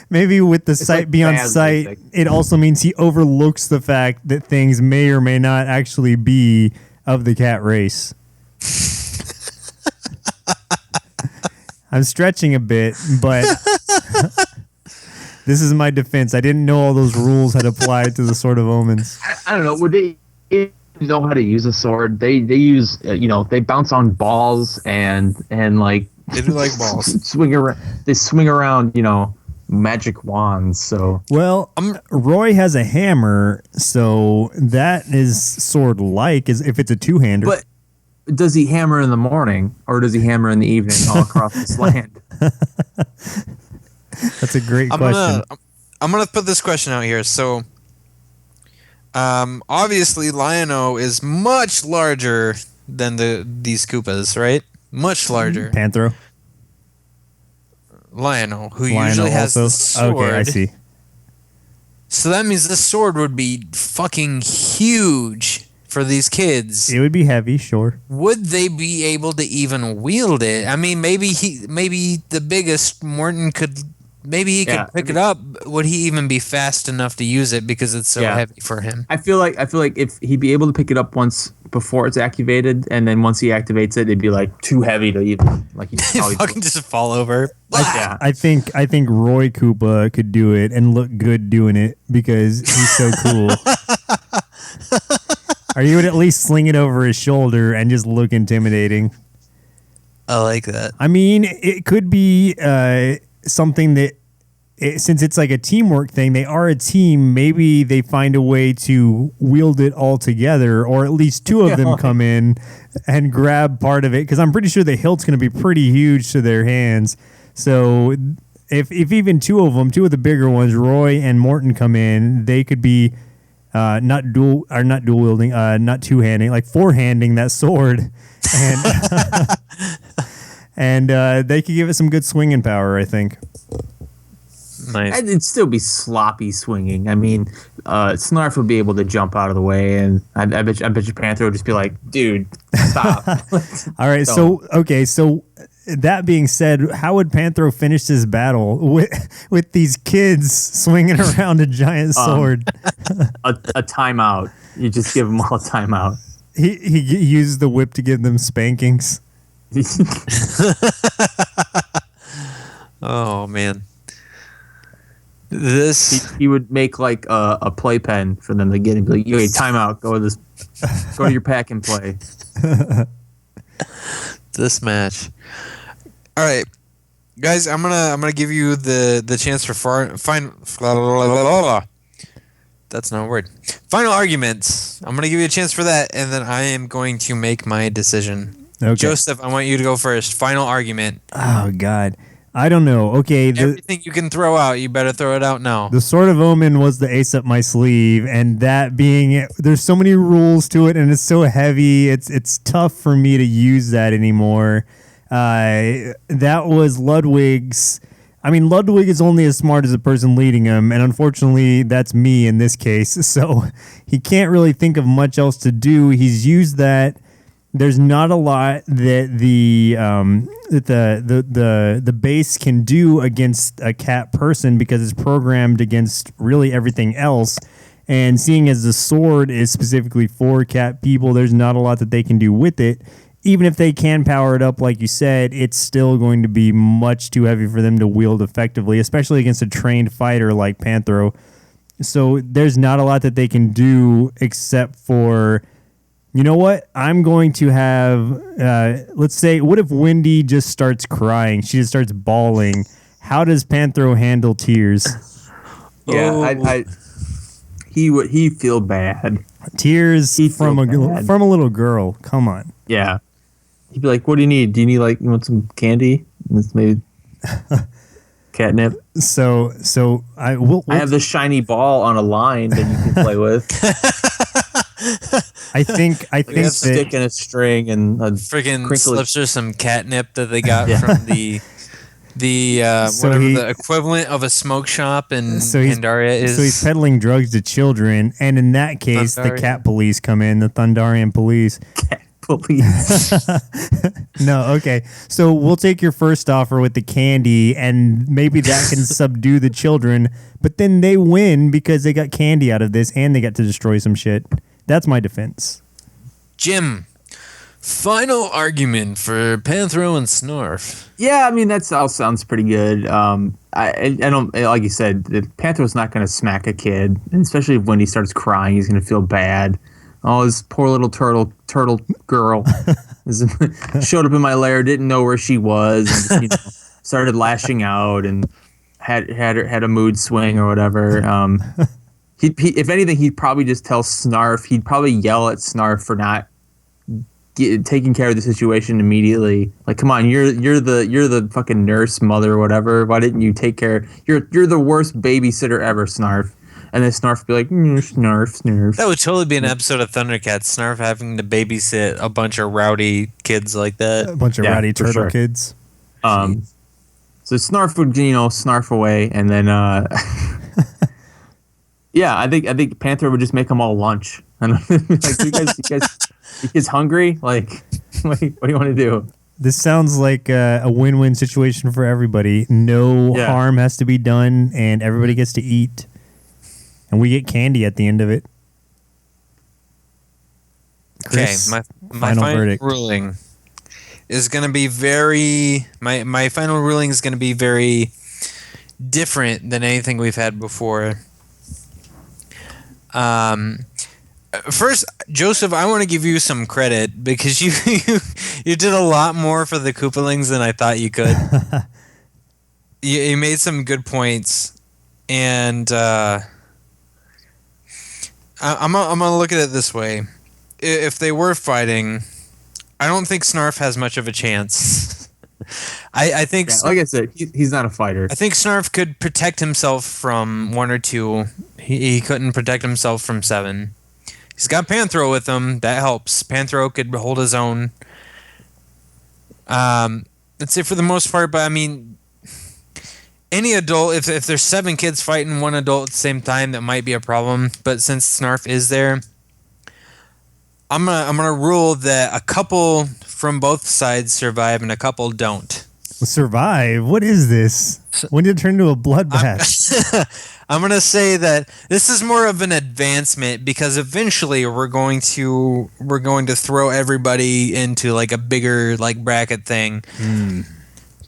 Maybe with the sight like beyond bad sight, music. it also means he overlooks the fact that things may or may not actually be of the cat race. I'm stretching a bit, but this is my defense. I didn't know all those rules had applied to the Sword of Omens. I don't know. Would they know how to use a sword? They use they bounce on balls and like They do like balls. They swing around magic wands. So Well, Roy has a hammer, so that is sword-like, as if it's a two-hander. But does he hammer in the morning or does he hammer in the evening all across this land? That's a great question. I'm gonna put this question out here. So, obviously, Lion-O is much larger than these Koopas, right? Much larger. Panthro. Lion-O, who Lion-O usually has also? the sword. Okay, I see. So that means this sword would be fucking huge for these kids. It would be heavy, sure. Would they be able to even wield it? I mean, maybe the biggest Morton could. Maybe he could pick it up. Would he even be fast enough to use it because it's so heavy for him? I feel like if he'd be able to pick it up once before it's activated, and then once he activates it, it'd be like too heavy to even like he'd probably Fucking just fall over. I think Roy Koopa could do it and look good doing it because he's so cool. Or he would at least sling it over his shoulder and just look intimidating. I like that. I mean, it could be something that since it's like a teamwork thing, they are a team. Maybe they find a way to wield it all together, or at least two of them come in and grab part of it. Because I'm pretty sure the hilt's going to be pretty huge to their hands. So if even two of the bigger ones, Roy and Morton, come in, they could be not dual wielding, not two handing, like four handing that sword, and they could give it some good swinging power, I think. Nice. It'd still be sloppy swinging. I mean, Snarf would be able to jump out of the way, and I bet you Panthro would just be like, "Dude, stop." All right, so that being said, how would Panthro finish this battle with these kids swinging around a giant sword? A timeout. You just give them all a timeout. He used the whip to give them spankings. Oh man. This he would make like a playpen for them to get and be like, "Okay, timeout. Go to your pack and play." this match. All right, guys, I'm gonna give you the chance for final. That's not a word. Final arguments. I'm gonna give you a chance for that, and then I am going to make my decision. Okay. Joseph, I want you to go first. Final argument. Oh God, I don't know. Okay, Everything you can throw out, you better throw it out now. the Sword of Omen was the ace up my sleeve, and that being it, there's so many rules to it, and it's so heavy. It's tough for me to use that anymore. That was Ludwig's. I mean, Ludwig is only as smart as the person leading him, and unfortunately, that's me in this case. So he can't really think of much else to do. He's used that. There's not a lot that the base can do against a cat person because it's programmed against really everything else. And seeing as the sword is specifically for cat people, there's not a lot that they can do with it. Even if they can power it up, like you said, it's still going to be much too heavy for them to wield effectively, especially against a trained fighter like Panthro. So there's not a lot that they can do except for, you know what? I'm going to have, let's say, what if Wendy just starts crying? She just starts bawling. How does Panthro handle tears? Yeah, he'd feel bad. Tears from a little girl. Come on. Yeah. He'd be like, "What do you need? Do you need you want some candy? Maybe catnip?" So I have this shiny ball on a line that you can play with. I think a stick and a string and a Freaking crinkly slips her some catnip that they got from the equivalent of a smoke shop in Pandaria is. So he's peddling drugs to children, and in that case, the cat police come in, the Thundarian police. Cat police. No, okay. So we'll take your first offer with the candy, and maybe that can subdue the children, but then they win because they got candy out of this, and they got to destroy some shit. That's my defense. Jim, final argument for Panthro and Snarf. Yeah, I mean that all sounds pretty good. I don't, like you said, Panthro's not going to smack a kid, and especially when he starts crying, he's going to feel bad. Oh, this poor little turtle girl showed up in my lair, didn't know where she was, and started lashing out and had a mood swing or whatever. He if anything, he'd probably just tell Snarf. He'd probably yell at Snarf for not taking care of the situation immediately. Like, come on, you're the fucking nurse mother or whatever. Why didn't you take care? You're the worst babysitter ever, Snarf. And then Snarf would be like, Snarf. That would totally be an episode of Thundercats. Snarf having to babysit a bunch of rowdy kids like that. A bunch of rowdy turtle kids. So Snarf would, snarf away, and then, yeah, I think Panthro would just make them all lunch. And like, you guys hungry? Like, what do you want to do? This sounds like a win-win situation for everybody. No harm has to be done, and everybody gets to eat. And we get candy at the end of it. Chris, okay, my final verdict. ruling is going to be very... My final ruling is going to be very different than anything we've had before. First, Joseph, I want to give you some credit because you did a lot more for the Koopalings than I thought you could. you made some good points, and I'm gonna look at it this way: if they were fighting, I don't think Snarf has much of a chance. I think, like I said, he's not a fighter. I think Snarf could protect himself from 1 or 2. He couldn't protect himself from 7. He's got Panthro with him. That helps. Panthro could hold his own. That's it for the most part. But I mean, any adult, if there's 7 kids fighting 1 adult at the same time, that might be a problem. But since Snarf is there, I'm gonna rule that a couple from both sides survive and a couple don't. Survive? What is this? When did it turn into a bloodbath? I'm gonna say that this is more of an advancement because eventually we're going to throw everybody into like a bigger like bracket thing.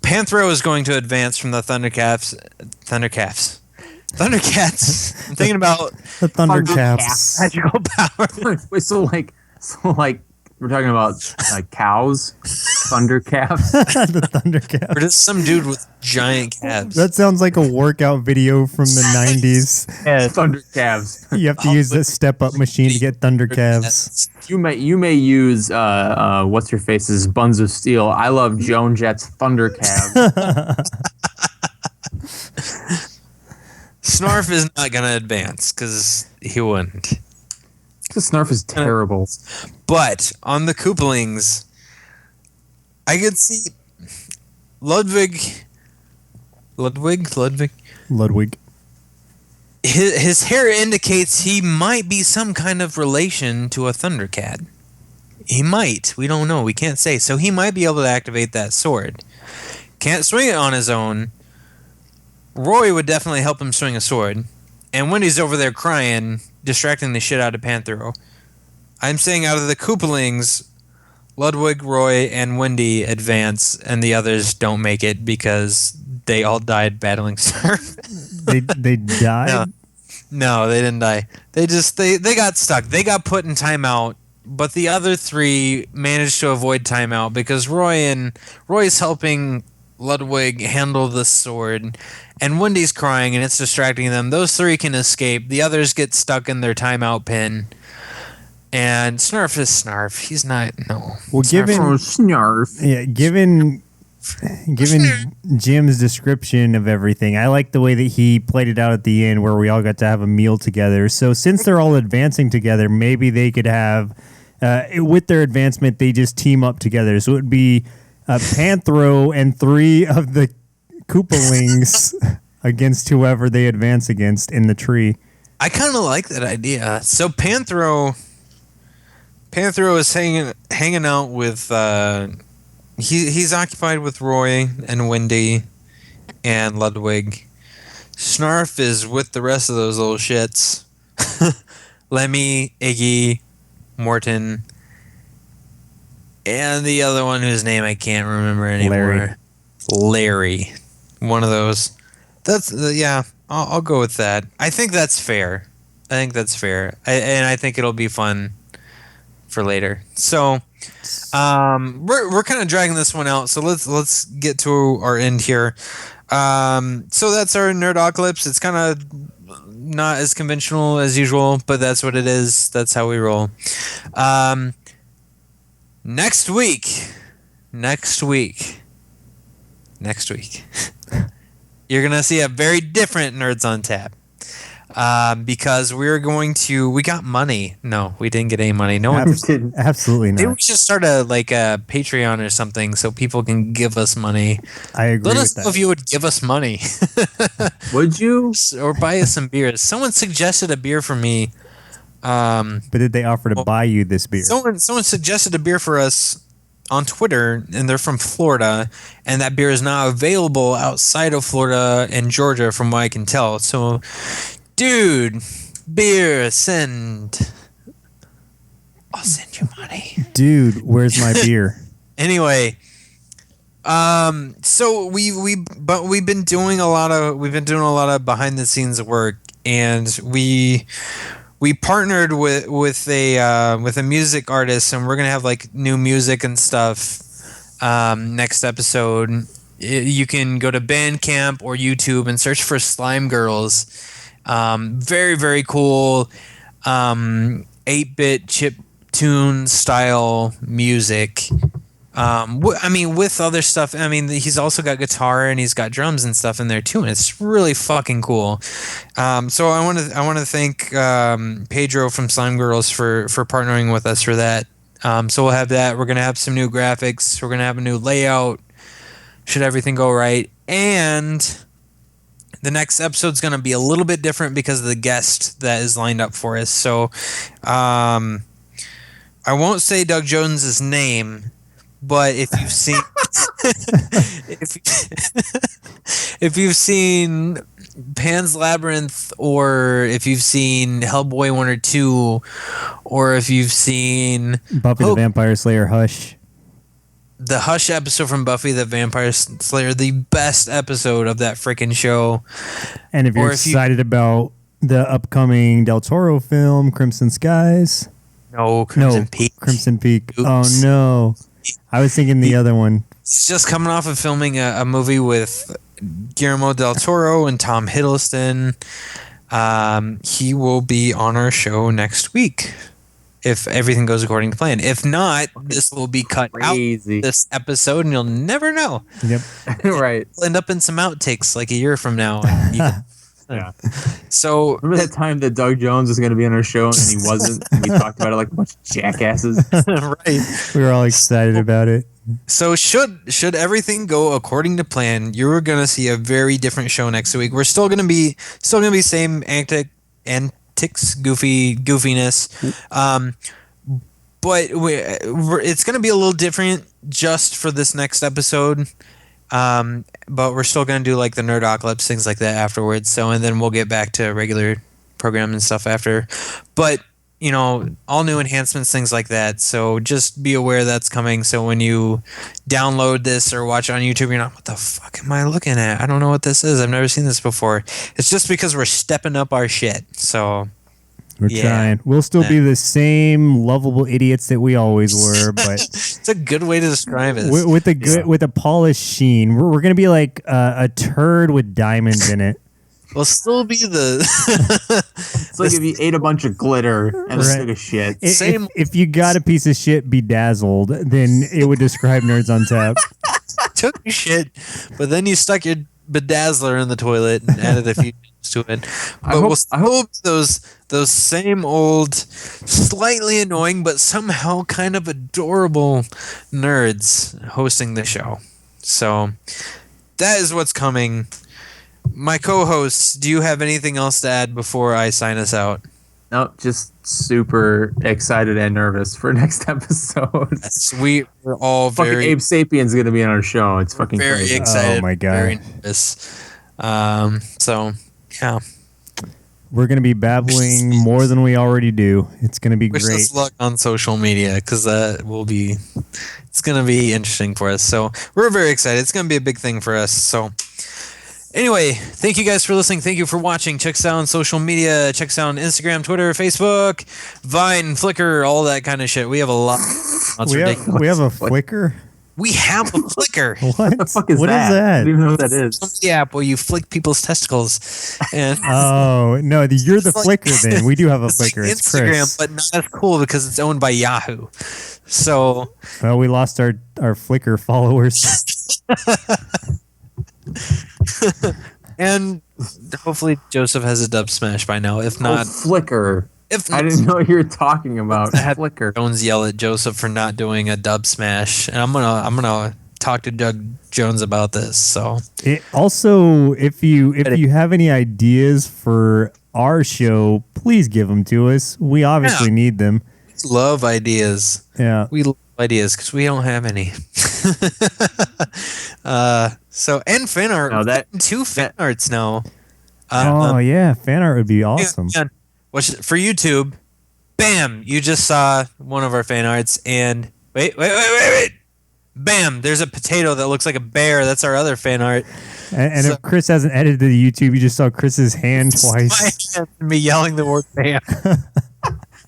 Panthro is going to advance from the Thundercats. I'm thinking about The Thundercats. magical power. Wait, so like we're talking about cows, Thundercats. The Thundercats. Or just some dude with giant calves. That sounds like a workout video from the 90s. Yeah, Thundercats. You have to use the step-up machine to get thunder calves. You may use what's your face's Buns of Steel. I love Joan Jett's Thundercats. Snarf is not gonna advance because he wouldn't. Because Snarf is terrible. But on the Koopalings, I could see Ludwig. His hair indicates he might be some kind of relation to a Thundercat. He might. We don't know. We can't say. So he might be able to activate that sword. Can't swing it on his own. Roy would definitely help him swing a sword. And Wendy's over there crying, distracting the shit out of Panthro. I'm saying out of the Koopalings, Ludwig, Roy, and Wendy advance, and the others don't make it because they all died battling Snarf. They died? No, they didn't die. They got stuck. They got put in timeout, but the other 3 managed to avoid timeout because Roy's helping Ludwig handle the sword, and Wendy's crying and it's distracting them. Those 3 can escape. The others get stuck in their timeout pin. And Snarf is Snarf. He's not. No. Well, given Jim's description of everything, I like the way that he played it out at the end, where we all got to have a meal together. So since they're all advancing together, maybe they could have, with their advancement, they just team up together. So it would be Panthro and 3 of the Koopalings against whoever they advance against in the tree. I kind of like that idea. So Panthro is hanging out with he's occupied with Roy and Wendy and Ludwig. Snarf is with the rest of those little shits. Lemmy, Iggy, Morton, and the other one whose name I can't remember anymore. Larry. One of those. That's yeah. I'll go with that. I think that's fair. And I think it'll be fun for later. So, we're kind of dragging this one out. So let's get to our end here. So that's our Nerdocalypse. It's kind of not as conventional as usual, but that's what it is. That's how we roll. Next week. You're going to see a very different Nerds on Tap. Because we got money. No, we didn't get any money. No one did. Absolutely not. Maybe we should start a Patreon or something so people can give us money. I agree Let with us that. know if you would give us money. Would you? Or buy us some beers. Someone suggested a beer for me. But did they offer to buy you this beer? Someone suggested a beer for us on Twitter, and they're from Florida, and that beer is now available outside of Florida and Georgia from what I can tell. So, dude, beer, I'll send you money. Dude, where's my beer? Anyway, so we've been doing a lot of behind the scenes work, and we partnered with a music artist, and we're gonna have like new music and stuff next episode. You can go to Bandcamp or YouTube and search for Slime Girls. Very, very cool 8-bit chip tune style music. With other stuff. I mean, he's also got guitar and he's got drums and stuff in there too, and it's really fucking cool. So I want to thank Pedro from Slime Girls for partnering with us for that. So we'll have that. We're gonna have some new graphics. We're gonna have a new layout. Should everything go right, and the next episode's gonna be a little bit different because of the guest that is lined up for us. So, I won't say Doug Jones's name. But if you've seen if you've seen Pan's Labyrinth, or if you've seen Hellboy 1 or 2, or if you've seen Buffy the Vampire Slayer Hush, the Hush episode from Buffy the Vampire Slayer, the best episode of that freaking show. and if you're excited about the upcoming Del Toro film Crimson Skies, Crimson Peak. Crimson Peak. Oops. Oh no. I was thinking the other one. He's just coming off of filming a movie with Guillermo del Toro and Tom Hiddleston. He will be on our show next week if everything goes according to plan. If not, this will be cut out this episode, and you'll never know. Yep. Right. We'll end up in some outtakes like a year from now. Yeah. So remember that time that Doug Jones was going to be on our show and he wasn't, and we talked about it like a bunch of jackasses. Right. We were all excited about it. So should everything go according to plan, you're gonna see a very different show next week. We're still gonna be same antics, goofiness, but it's gonna be a little different just for this next episode. But we're still gonna do like the Nerdocalypse, things like that afterwards. So, and then we'll get back to regular program and stuff after. But all new enhancements, things like that. So just be aware that's coming. So when you download this or watch it on YouTube, you're not, what the fuck am I looking at? I don't know what this is. I've never seen this before. It's just because we're stepping up our shit. So we're trying. We'll still be the same lovable idiots that we always were, but it's a good way to describe it. With a polished sheen. We're gonna be like a turd with diamonds in it. We'll still be the. It's like if you ate a bunch of glitter and a stick of shit. If you got a piece of shit bedazzled, then it would describe Nerds on Tap. Took your shit, but then you stuck your bedazzler in the toilet and added a few things to it. But I hope those same old, slightly annoying but somehow kind of adorable nerds hosting the show. So that is what's coming. My co-hosts, do you have anything else to add before I sign us out? No, just super excited and nervous for next episode. We're all fucking very... Abe Sapien's going to be on our show. It's fucking very crazy. excited. Oh my God. Very nervous. So, yeah. We're going to be babbling more than we already do. It's going to be Wish great. us luck on social media, because it's going to be interesting for us. So we're very excited. It's going to be a big thing for us. So anyway, thank you guys for listening. Thank you for watching. Check us out on social media. Check us out on Instagram, Twitter, Facebook, Vine, Flickr, all that kind of shit. We have a lot. We have a Flickr? We have a Flickr. What the fuck is what that? Is that? I don't even know what that is. The app where you flick people's testicles. And Oh, no, you're the like- Flickr then. We do have a it's like Flickr. It's Instagram, Chris. but not as cool because it's owned by Yahoo. So Well, we lost our Flickr followers. and hopefully Joseph has a dub smash by now. If not, Flickr. if I not, didn't know what you were talking about. I had Flickr. Jones yell at Joseph for not doing a dub smash, and I'm gonna talk to Doug Jones about this. So Also, if you have any ideas for our show, please give them to us. We obviously need them. love ideas. Yeah. We love ideas because we don't have any. So and fan art. No, that- two fan arts now. Oh yeah, fan art would be awesome. For YouTube, bam! You just saw one of our fan arts, and wait! Bam! There's a potato that looks like a bear. That's our other fan art. And if Chris hasn't edited the YouTube, you just saw Chris's hand twice. Me yelling the word bam.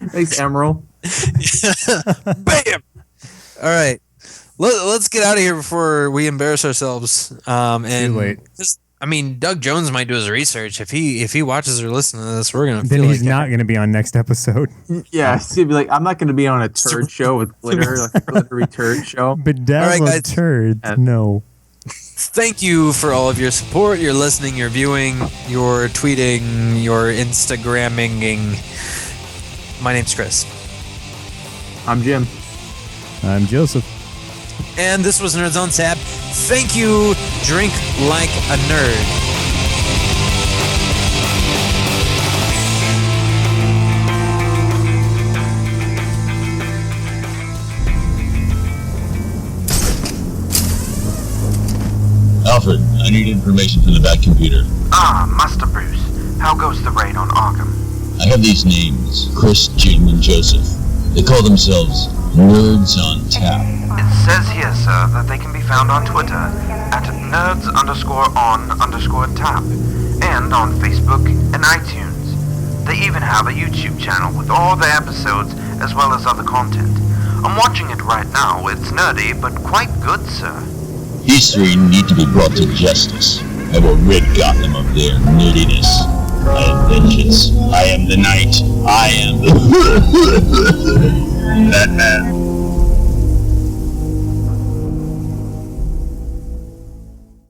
Thanks, Emerald. Bam! All right. let's get out of here before we embarrass ourselves. And Too late. I mean, Doug Jones might do his research. If he watches or listens to this, we're gonna. Then feel he's like not going to be on next episode. Yeah, it's gonna be like I'm not gonna be on a turd show with glitter, like a glittery turd show. Bedazzled All right, guys. turds. No. Thank you for all of your support, your listening, your viewing, your tweeting, your Instagramming. My name's Chris. I'm Jim. I'm Joseph. And this was Nerds on Tap. Thank you. Drink like a nerd. Alfred, I need information from the back computer. Ah, Master Bruce. How goes the raid on Arkham? I have these names, Chris, Jim, and Joseph. They call themselves Nerds on Tap. It says here, sir, that they can be found on Twitter at nerds_on_tap and on Facebook and iTunes. They even have a YouTube channel with all their episodes as well as other content. I'm watching it right now. It's nerdy, but quite good, sir. These three need to be brought to justice. I will rid Gotham of their nerdiness. I am vengeance. I am the night. I am the Batman.